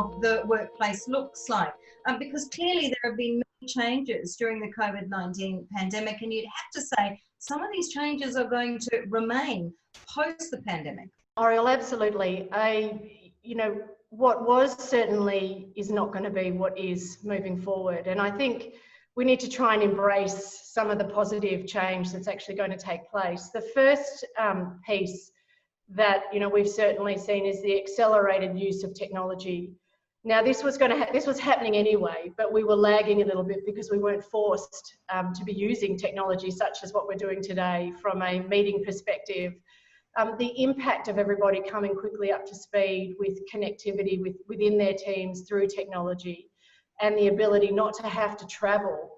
of the workplace looks like? Because clearly there have been many changes during the COVID-19 pandemic, and you'd have to say some of these changes are going to remain post the pandemic. Oriel, absolutely. What was certainly is not going to be what is moving forward. And I think we need to try and embrace some of the positive change that's actually going to take place. The first piece that we've certainly seen is the accelerated use of technology. Now, this was happening anyway, but we were lagging a little bit because we weren't forced to be using technology such as what we're doing today from a meeting perspective. The impact of everybody coming quickly up to speed with connectivity within their teams through technology and the ability not to have to travel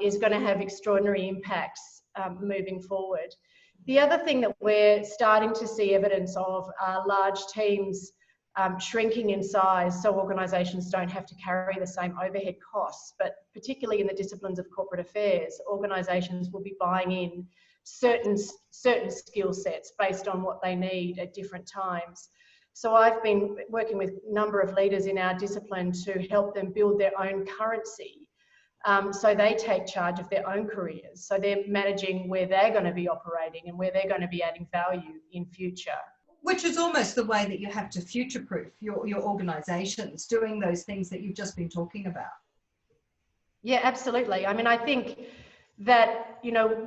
is going to have extraordinary impacts moving forward. The other thing that we're starting to see evidence of are large teams shrinking in size so organisations don't have to carry the same overhead costs, but particularly in the disciplines of corporate affairs, organisations will be buying in certain skill sets based on what they need at different times. So I've been working with a number of leaders in our discipline to help them build their own currency so they take charge of their own careers. So they're managing where they're going to be operating and where they're going to be adding value in future. Which is almost the way that you have to future-proof your organisations, doing those things that you've just been talking about. Yeah, absolutely. I mean, I think that,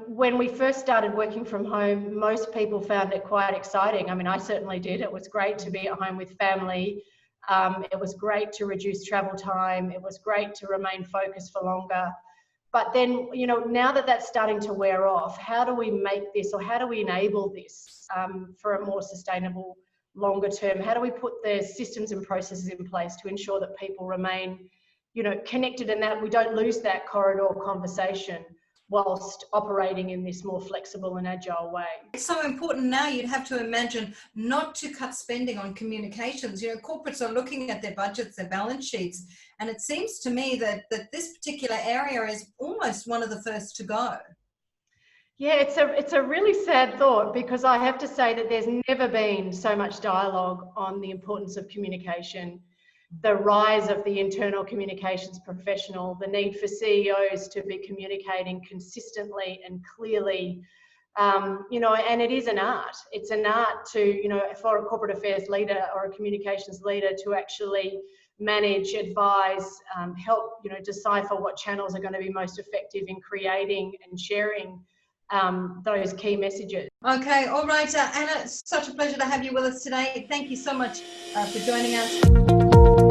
when we first started working from home, most people found it quite exciting. I mean, I certainly did. It was great to be at home with family. It was great to reduce travel time. It was great to remain focused for longer. But then, now that that's starting to wear off, how do we make this, or how do we enable this for a more sustainable, longer term? How do we put the systems and processes in place to ensure that people remain, connected and that we don't lose that corridor conversation whilst operating in this more flexible and agile way? It's so important now, you'd have to imagine, not to cut spending on communications. Corporates are looking at their budgets, their balance sheets, and it seems to me that this particular area is almost one of the first to go. Yeah, it's a really sad thought, because I have to say that there's never been so much dialogue on the importance of communication, the rise of the internal communications professional, the need for CEOs to be communicating consistently and clearly, and it is an art. It's an art to, for a corporate affairs leader or a communications leader to actually manage, advise, help, decipher what channels are going to be most effective in creating and sharing those key messages. Okay, all right, Anna, it's such a pleasure to have you with us today. Thank you so much for joining us.